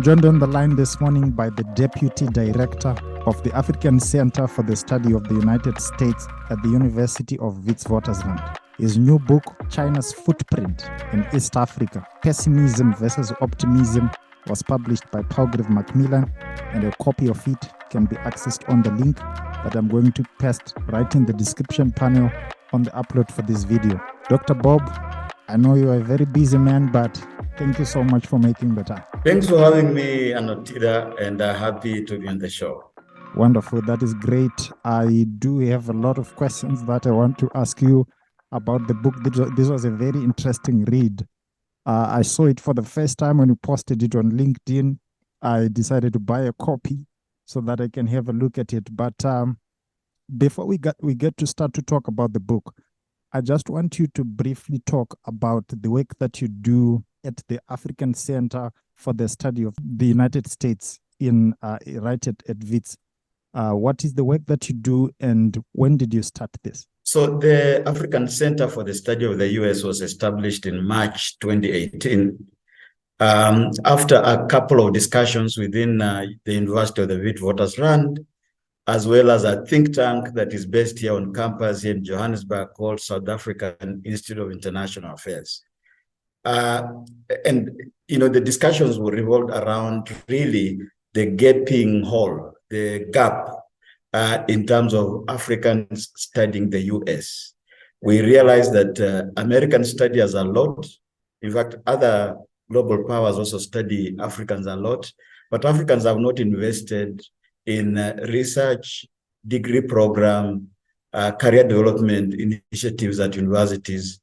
joined on the line this morning by the Deputy Director of the African Center for the Study of the United States at the University of Witwatersrand. His new book, China's Footprint in East Africa, Pessimism versus Optimism, was published by Palgrave Macmillan, and a copy of it can be accessed on the link that I'm going to paste right in the description panel on the upload for this video. Dr. Bob, I know you are a very busy man, but thank you so much for making the time. Thanks for having me, Anotida, and happy to be on the show. Wonderful. That is great. I do have a lot of questions that I want to ask you about the book. This was a very interesting read. I saw it for the first time when you posted it on LinkedIn. I decided to buy a copy so that I can have a look at it. But before we get to start to talk about the book, I just want you to briefly talk about the work that you do at the African Center for the Study of the United States in right at WITS. What is the work that you do, and when did you start this? So the African Center for the Study of the US was established in March 2018 after a couple of discussions within the University of the Witwatersrand, as well as a think tank that is based here on campus here in Johannesburg called South African Institute of International Affairs. And, you know, the discussions were revolved around really the gaping hole, the gap in terms of Africans studying the US. We realized that Americans study us a lot. In fact, other global powers also study Africans a lot, but Africans have not invested in research, degree program, career development initiatives at universities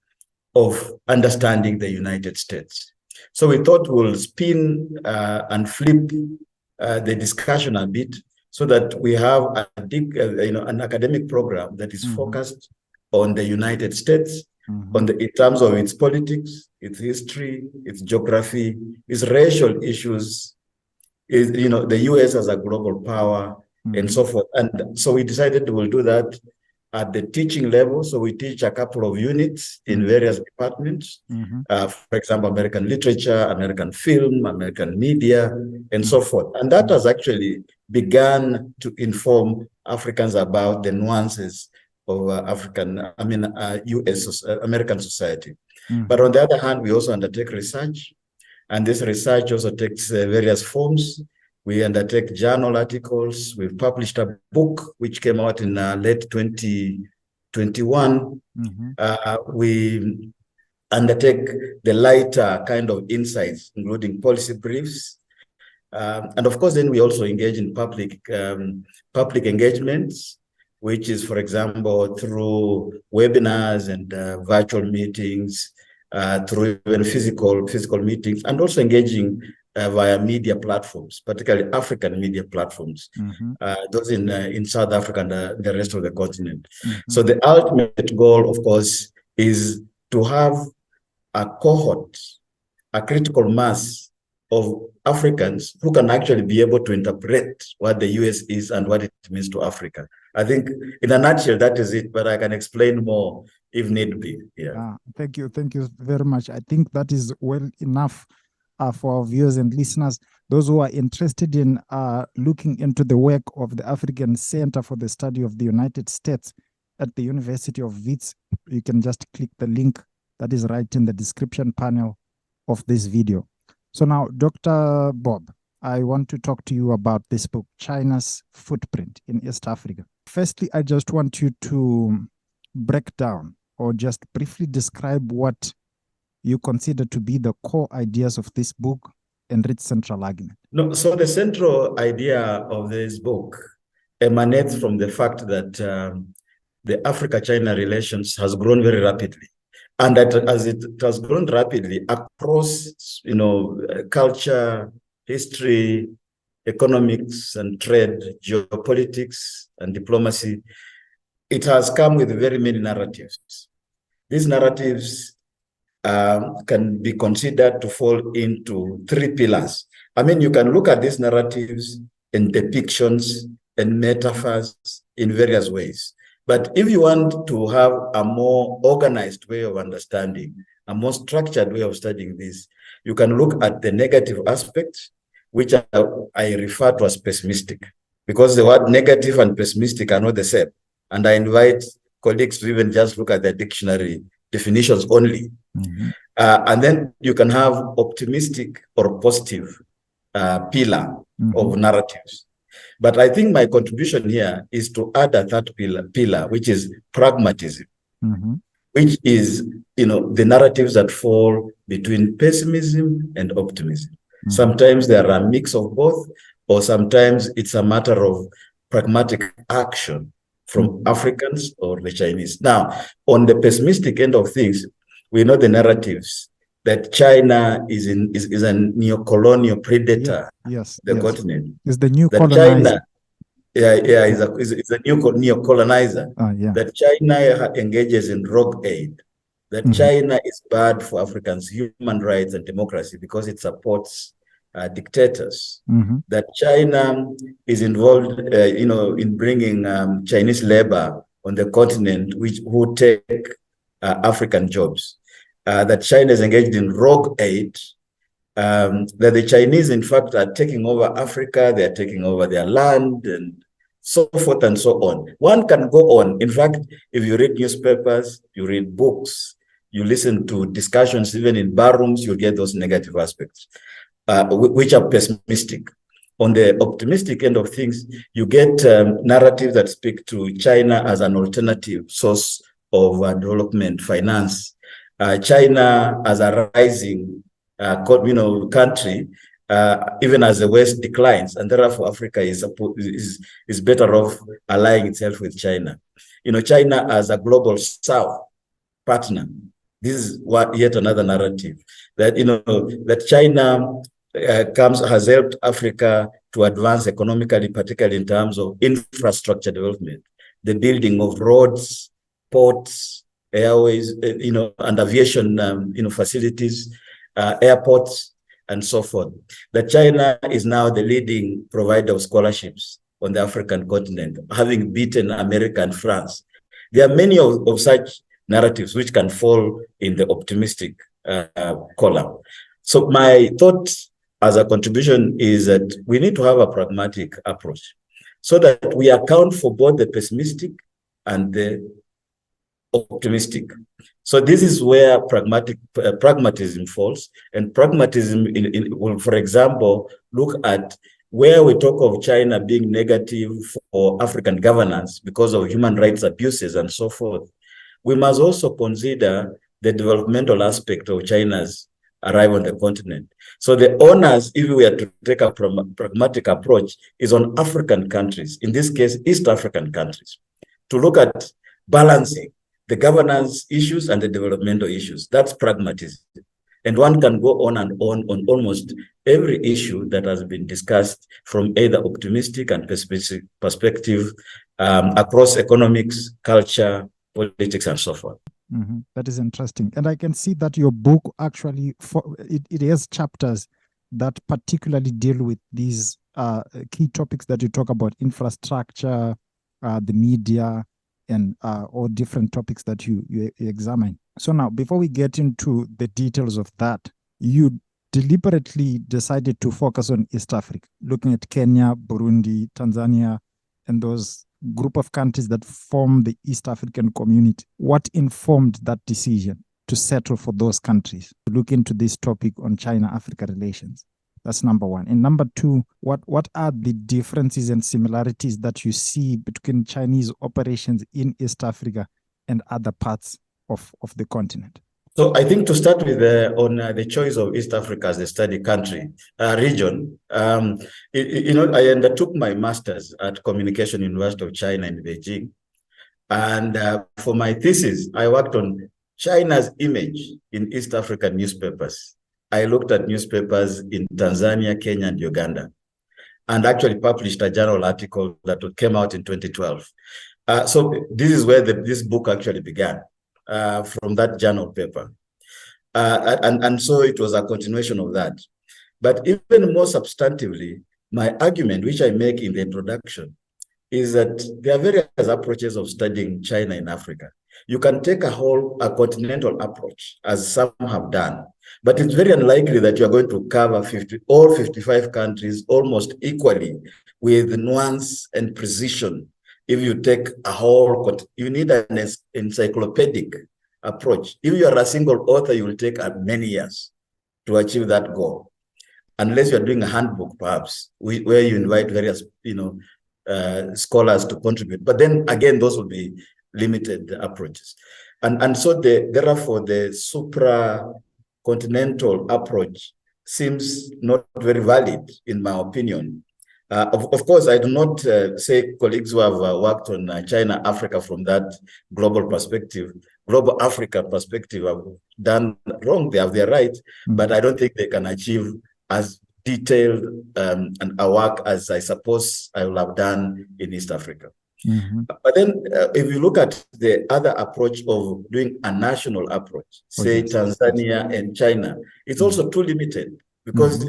of understanding the United States. So we thought we'll spin and flip the discussion a bit so that we have an academic program that is focused on the United States, in terms of its politics, its history, its geography, its racial issues, the US as a global power, and so forth. And so we decided we'll do that at the teaching level. So we teach a couple of units in various departments. For example, American literature, American film, American media, and so forth. And that has actually begun to inform Africans about the nuances of American society. But on the other hand, we also undertake research. And this research also takes various forms. We undertake journal articles. We've published a book which came out in late 2021. We undertake the lighter kind of insights, including policy briefs. And of course, then we also engage in public engagements, which is, for example, through webinars and virtual meetings, through even physical meetings, and also engaging via media platforms, particularly African media platforms, those in South Africa and the rest of the continent. So the ultimate goal, of course, is to have a cohort, a critical mass of Africans who can actually be able to interpret what the US is and what it means to Africa. I think in a nutshell, that is it, but I can explain more if need be. Yeah. Thank you very much. I think that is well enough for our viewers and listeners. Those who are interested in looking into the work of the African Center for the Study of the United States at the University of Wits, you can just click the link that is right in the description panel of this video. So now, Dr. Bob, I want to talk to you about this book, China's Footprint in East Africa. Firstly, I just want you to break down or just briefly describe what you consider to be the core ideas of this book and its central argument. No, so the central idea of this book emanates from the fact that the Africa-China relations has grown very rapidly. And that as it has grown rapidly across, culture, history, economics and trade, geopolitics and diplomacy, it has come with very many narratives. These narratives can be considered to fall into three pillars. I mean, you can look at these narratives in depictions and metaphors in various ways. But if you want to have a more organized way of understanding, a more structured way of studying this, you can look at the negative aspects, which I refer to as pessimistic, because the word negative and pessimistic are not the same. And I invite colleagues to even just look at the dictionary definitions only. And then you can have optimistic or positive pillar of narratives. But I think my contribution here is to add a third pillar, which is pragmatism, which is, the narratives that fall between pessimism and optimism. Sometimes there are a mix of both, or sometimes it's a matter of pragmatic action from Africans or the Chinese. Now, on the pessimistic end of things, we know the narratives that China is a neo-colonial predator. Yes, the continent. It's the new that colonizer. China, is a new neo-colonizer. That China engages in rogue aid. That China is bad for Africans' human rights and democracy because it supports dictators. That China is involved, in bringing Chinese labor on the continent, who take African jobs. That China is engaged in rogue aid. That the Chinese, in fact, are taking over Africa. They are taking over their land and so forth and so on. One can go on. In fact, if you read newspapers, you read books, you listen to discussions, even in bar rooms, you'll get those negative aspects, which are pessimistic. On the optimistic end of things, you get narratives that speak to China as an alternative source of development finance. China as a rising country, even as the West declines, and therefore Africa is better off allying itself with China. China as a global South partner. This is yet another narrative that that China has helped Africa to advance economically, particularly in terms of infrastructure development, the building of roads, ports, airways, and aviation, facilities, airports, and so forth. That China is now the leading provider of scholarships on the African continent, having beaten America and France. There are many of such narratives which can fall in the optimistic column. So my thought as a contribution is that we need to have a pragmatic approach so that we account for both the pessimistic and the optimistic. So this is where pragmatism falls, and pragmatism will, for example, look at where we talk of China being negative for African governance because of human rights abuses and so forth. We must also consider the developmental aspect of China's arrival on the continent. So the onus, if we are to take a pragmatic approach, is on African countries, in this case, East African countries, to look at balancing the governance issues and the developmental issues. That's pragmatism. And one can go on and on almost every issue that has been discussed from either optimistic and pessimistic perspective across economics, culture, politics, and so forth. That is interesting. And I can see that your book actually, it has chapters that particularly deal with these key topics that you talk about: infrastructure, the media, and all different topics that you examine. So now, before we get into the details of that, you deliberately decided to focus on East Africa, looking at Kenya, Burundi, Tanzania, and those group of countries that form the East African community. What informed that decision to settle for those countries, to look into this topic on China-Africa relations? That's number one. And number two, what are the differences and similarities that you see between Chinese operations in East Africa and other parts of the continent? So I think to start with, on the choice of East Africa as the study country, region, I undertook my master's at Communication University of China in Beijing. And for my thesis, I worked on China's image in East African newspapers. I looked at newspapers in Tanzania, Kenya, and Uganda, and actually published a journal article that came out in 2012. So this is where this book actually began, from that journal paper. And so it was a continuation of that. But even more substantively, my argument, which I make in the introduction, is that there are various approaches of studying China in Africa. You can take a continental approach, as some have done, but it's very unlikely that you are going to cover all 55 countries almost equally with nuance and precision. If you take you need an encyclopedic approach. If you are a single author, you will take many years to achieve that goal, unless you're doing a handbook, perhaps, where you invite various, scholars to contribute. But then again, those will be limited approaches. And so therefore, the supra-continental approach seems not very valid, in my opinion. Of course, I do not say colleagues who have worked on China, Africa from that global perspective, global Africa perspective, have done wrong. They have their right, but I don't think they can achieve as detailed and a work as I suppose I will have done in East Africa. But then if you look at the other approach of doing a national approach, say Tanzania and China, it's also too limited because,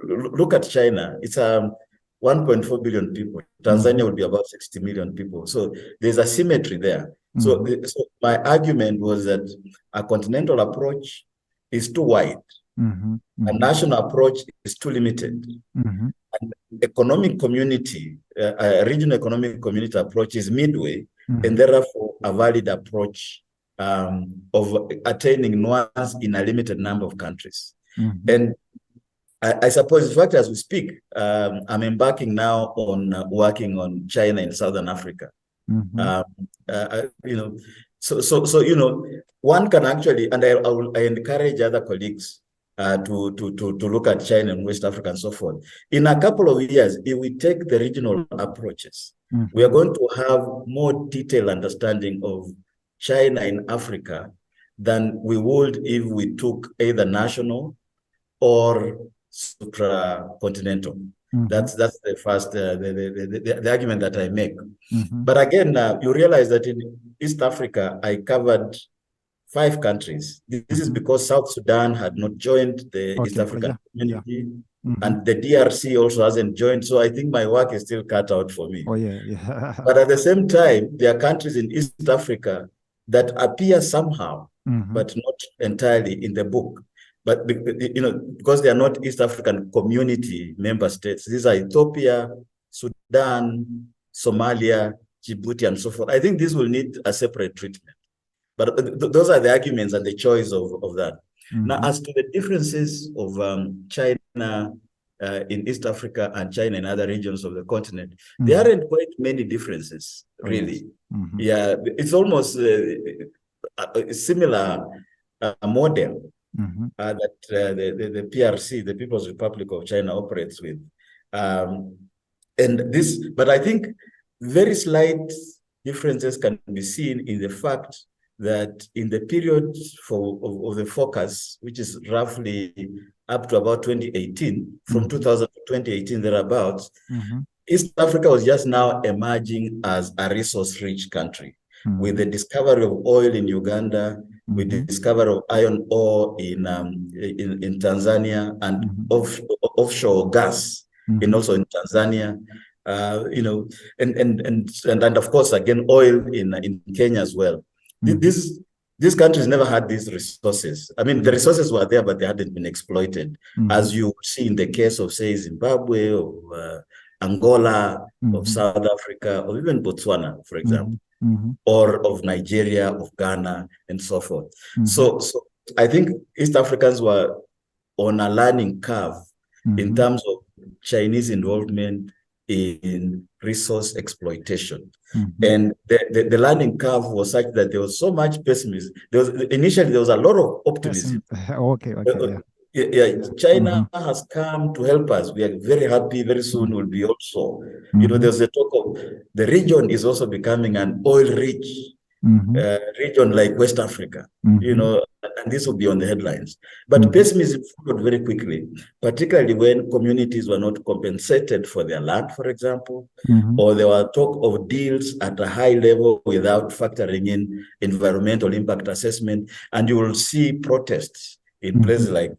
look at China. It's 1.4 billion people. Tanzania would be about 60 million people. So there's a symmetry there. So my argument was that a continental approach is too wide. A national approach is too limited. An economic community, a regional economic community approach is midway, and therefore a valid approach of attaining nuance in a limited number of countries. And I suppose, in fact, as we speak, I'm embarking now on working on China and Southern Africa. One can actually, and I encourage other colleagues to look at China and West Africa and so forth. In a couple of years, if we take the regional approaches, we are going to have more detailed understanding of China in Africa than we would if we took either national or supra-continental. That's the first the argument that I make. But again, you realize that in East Africa, I covered 5 countries. This is because South Sudan had not joined the East African community, and the DRC also hasn't joined. So I think my work is still cut out for me. But at the same time, there are countries in East Africa that appear somehow, but not entirely in the book. But because they are not East African community member states, these are Ethiopia, Sudan, Somalia, Djibouti, and so forth. I think this will need a separate treatment. But those are the arguments and the choice of that. Now, as to the differences of China in East Africa and China in other regions of the continent, there aren't quite many differences, really. Yeah, it's almost a similar model that the PRC, the People's Republic of China, operates with. But I think very slight differences can be seen in the fact that in the period of the focus, which is roughly up to about 2018, from 2000 to 2018 thereabouts, East Africa was just now emerging as a resource-rich country. With the discovery of oil in Uganda, with the discovery of iron ore in Tanzania, and offshore gas, and also in Tanzania, and of course again oil in Kenya as well. These countries never had these resources. I mean, the resources were there, but they hadn't been exploited, as you see in the case of, say, Zimbabwe, of Angola, of South Africa, or even Botswana, for example, or of Nigeria, of Ghana, and so forth. So I think East Africans were on a learning curve in terms of Chinese involvement in resource exploitation. And the learning curve was such that there was so much pessimism. Initially, there was a lot of optimism. China has come to help us. We are very happy. Very soon we'll be also, there's a talk of the region is also becoming an oil-rich region like West Africa, and this will be on the headlines. But pessimism followed very quickly, particularly when communities were not compensated for their land, for example, or there were talk of deals at a high level without factoring in environmental impact assessment. And you will see protests in places like,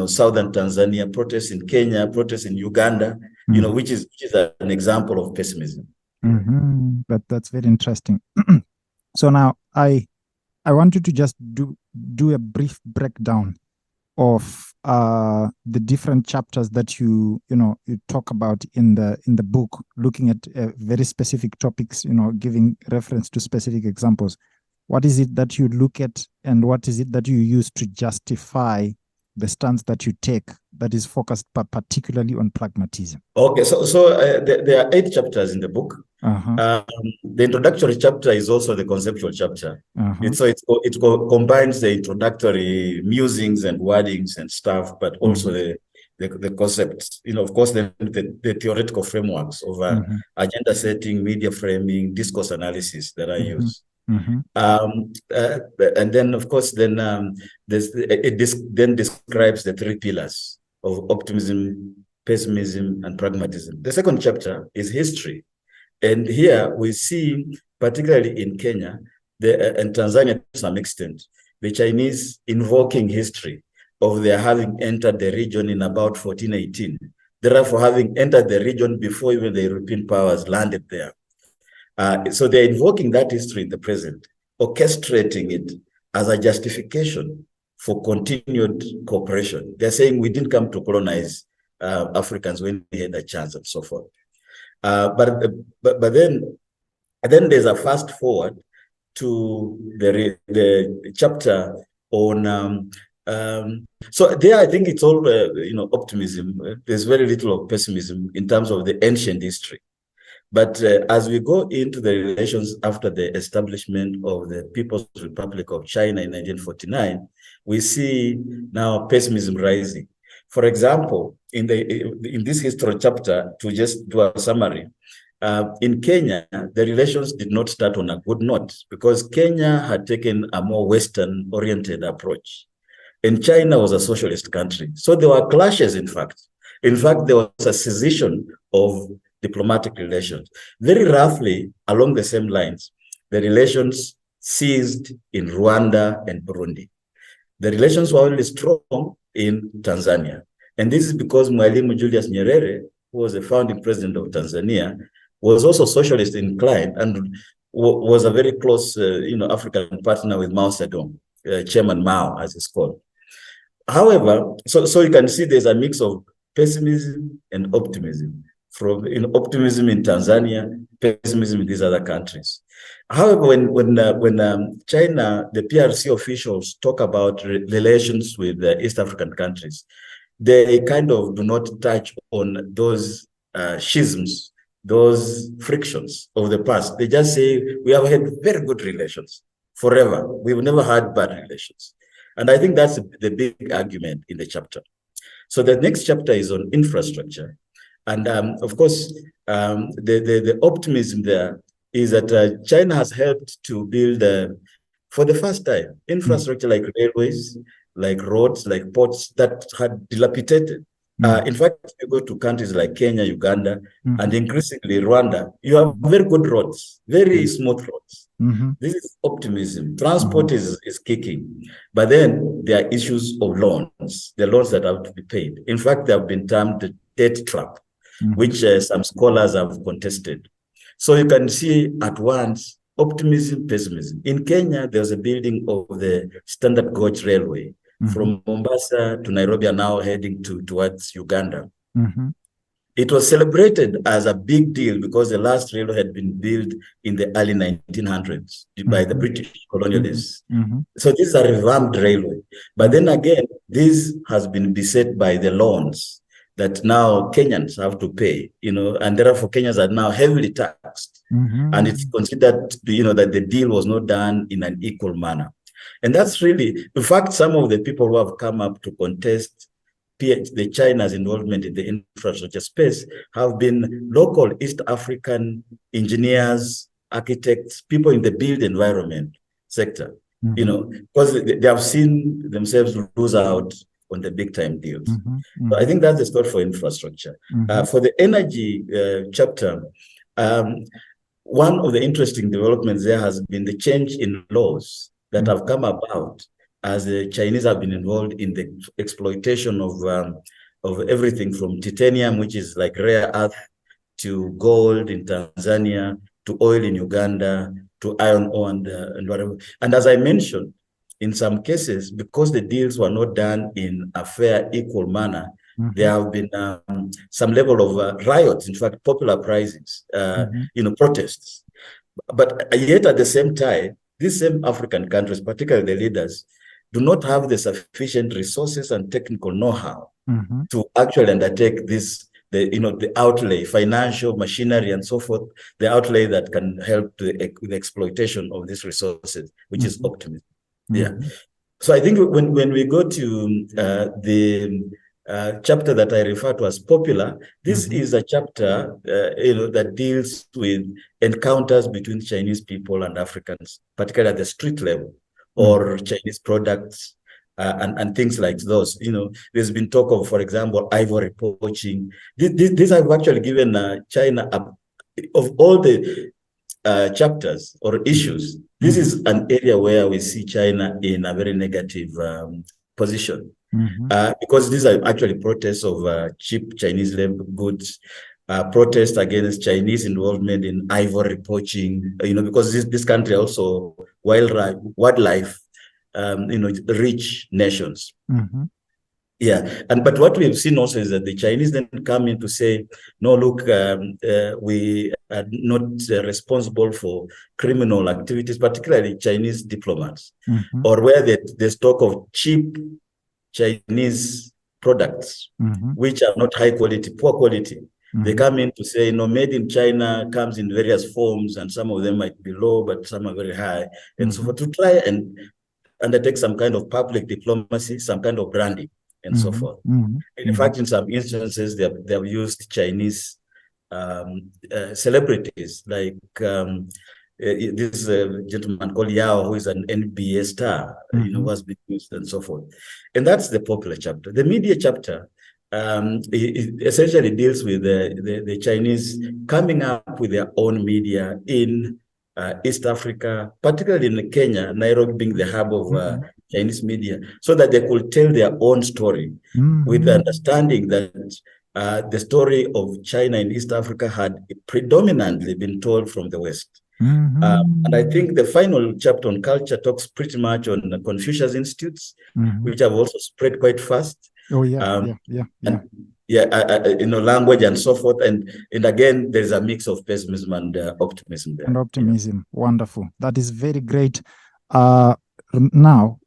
southern Tanzania, protests in Kenya, protests in Uganda, which is an example of pessimism. That's very interesting. So now I want you to just do a brief breakdown of the different chapters that you talk about in the book, looking at very specific topics, giving reference to specific examples. What is it that you look at, and what is it that you use to justify the stance that you take that is focused particularly on pragmatism? Okay, so there are 8 chapters in the book. The introductory chapter is also the conceptual chapter. It combines the introductory musings and wordings and stuff, but also the concepts. Of course, the theoretical frameworks of agenda setting, media framing, discourse analysis that I use. And then, of course, then it describes the 3 pillars of optimism, pessimism, and pragmatism. The second chapter is history. And here we see, particularly in Kenya and Tanzania to some extent, the Chinese invoking history of their having entered the region in about 1418, therefore having entered the region before even the European powers landed there. So they're invoking that history in the present, orchestrating it as a justification for continued cooperation. They're saying we didn't come to colonize Africans when we had a chance and so forth. But then there's a fast forward to the chapter on so there I think it's all optimism. There's very little of pessimism in terms of the ancient history. But as we go into the relations after the establishment of the People's Republic of China in 1949, we see now pessimism rising. For example, in this history chapter, to just do a summary, in Kenya, the relations did not start on a good note because Kenya had taken a more Western-oriented approach. And China was a socialist country. So there were clashes, in fact. In fact, there was a cessation of diplomatic relations. Very roughly, along the same lines, the relations ceased in Rwanda and Burundi. The relations were only strong in Tanzania. And this is because Mwalimu Julius Nyerere, who was the founding president of Tanzania, was also socialist inclined and was a very close African partner with Mao Zedong, Chairman Mao, as it's called. However, so you can see there's a mix of pessimism and optimism. From optimism in Tanzania, pessimism in these other countries. However, when China, the PRC officials talk about relations with the East African countries, they kind of do not touch on those schisms, those frictions of the past. They just say, we have had very good relations forever. We've never had bad relations. And I think that's the big argument in the chapter. So the next chapter is on infrastructure. And of course, the optimism there is that China has helped to build, for the first time, infrastructure like railways, like roads, like ports that had dilapidated. In fact, you go to countries like Kenya, Uganda, and increasingly Rwanda, you have very good roads, very smooth roads. This is optimism. Transport is kicking. But then there are issues of loans, the loans that have to be paid. In fact, they have been termed the debt trap, which some scholars have contested. So you can see at once optimism, pessimism. In Kenya, there's a building of the Standard Gauge Railway from Mombasa to Nairobi, are now heading towards Uganda. It was celebrated as a big deal because the last railway had been built in the early 1900s by the British colonialists. So this is a revamped railway. But then again, this has been beset by the loans that now Kenyans have to pay, and therefore Kenyans are now heavily taxed. And it's considered, that the deal was not done in an equal manner. And that's really, in fact, some of the people who have come up to contest the China's involvement in the infrastructure space have been local East African engineers, architects, people in the built environment sector, because they have seen themselves lose out on the big time deals. So I think that's the story for infrastructure. For the energy chapter, one of the interesting developments there has been the change in laws that have come about as the Chinese have been involved in the exploitation of everything from titanium, which is like rare earth, to gold in Tanzania, to oil in Uganda, to iron ore and whatever. And as I mentioned, in some cases, because the deals were not done in a fair, equal manner, there have been some level of riots, in fact, popular uprisings, protests. But yet at the same time, these same African countries, particularly the leaders, do not have the sufficient resources and technical know-how to actually undertake the outlay, financial, machinery, and so forth, the outlay that can help the exploitation of these resources, which is optimism. Yeah. So I think when we go to the chapter that I refer to as popular, this is a chapter that deals with encounters between Chinese people and Africans, particularly at the street level, or Chinese products and things like those. There's been talk of, for example, ivory poaching. These have actually given China of all the chapters or issues. This is an area where we see China in a very negative position. Because these are actually protests of cheap Chinese labor goods, protests against Chinese involvement in ivory poaching, because this country also wildlife, rich nations. Yeah, but what we've seen also is that the Chinese then come in to say, no, look, we are not responsible for criminal activities, particularly Chinese diplomats, or where there's talk of cheap Chinese products, which are not high quality, poor quality. They come in to say, made in China comes in various forms, and some of them might be low, but some are very high, and so forth, to try and undertake some kind of public diplomacy, some kind of branding, and so forth. In fact, in some instances, they have used Chinese celebrities, like this gentleman called Yao, who is an NBA star, who has been used, and so forth. And that's the popular chapter. The media chapter it essentially deals with the Chinese coming up with their own media in East Africa, particularly in Kenya, Nairobi being the hub of Chinese media, so that they could tell their own story with the understanding that the story of China in East Africa had predominantly been told from the West. And I think the final chapter on culture talks pretty much on the Confucius Institutes, which have also spread quite fast. Oh, yeah, language and so forth. And again, there's a mix of pessimism and optimism there. And optimism. Wonderful. That is very great. Now,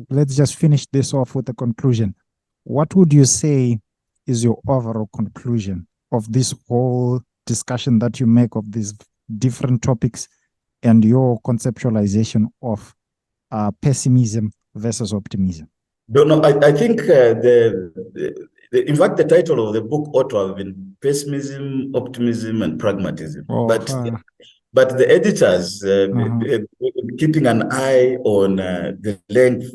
let's just finish this off with a conclusion. What would you say is your overall conclusion of this whole discussion that you make of these different topics and your conceptualization of pessimism versus optimism? No, I think in fact, the title of the book ought to have been Pessimism, Optimism, and Pragmatism. But the editors, keeping an eye on the length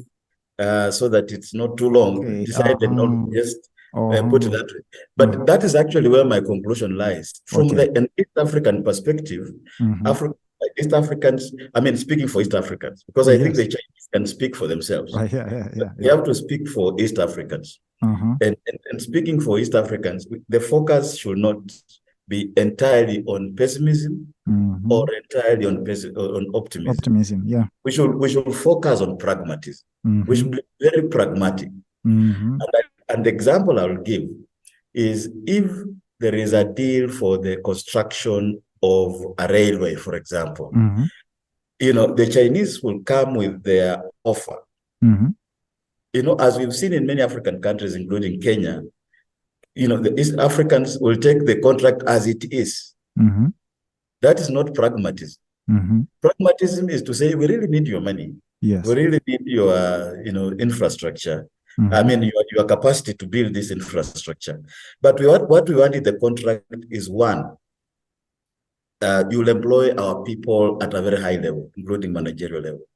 so that it's not too long, decided not just put it that way. But that is actually where my conclusion lies. From an East African perspective, East Africans, speaking for East Africans, because I think the Chinese can speak for themselves. They have to speak for East Africans. And speaking for East Africans, the focus should not be entirely on pessimism or entirely on optimism. We should focus on pragmatism. We should be very pragmatic. And the example I will give is, if there is a deal for the construction of a railway, for example, the Chinese will come with their offer. As we've seen in many African countries, including Kenya, the East Africans will take the contract as it is. That is not pragmatism. Pragmatism is to say, we really need your money. We really need your, infrastructure. Your capacity to build this infrastructure. But what we want in the contract is, one, you'll employ our people at a very high level, including managerial level.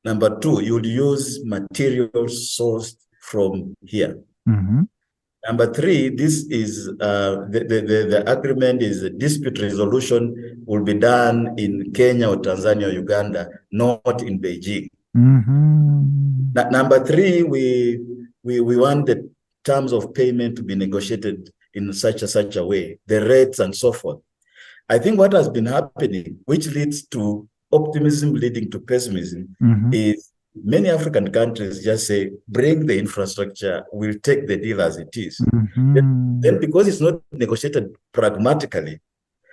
Number two, you'll use materials sourced from here. Number three, this is the agreement is a dispute resolution will be done in Kenya or Tanzania or Uganda, not in Beijing. Number three, we want the terms of payment to be negotiated in such a way, the rates and so forth. I think what has been happening, which leads to optimism leading to pessimism, is many African countries just say, bring the infrastructure, we'll take the deal as it is. Then because it's not negotiated pragmatically,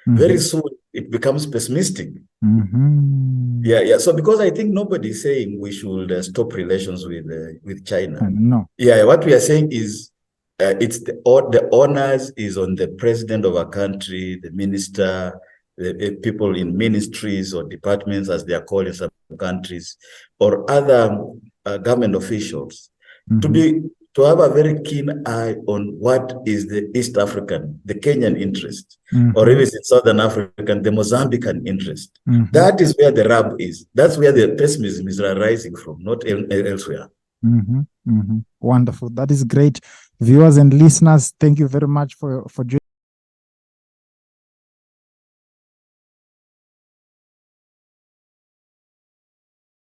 very soon it becomes pessimistic. Yeah. So because I think nobody is saying we should stop relations with China. No. Yeah, what we are saying is it's the onus is on the president of a country, the minister, the people in ministries or departments, as they are called in some countries, or other government officials, to have a very keen eye on what is the East African, the Kenyan interest, or if it's in Southern African, the Mozambican interest. That is where the rub is. That's where the pessimism is arising from, not elsewhere. Wonderful. That is great. Viewers and listeners, thank you very much for joining.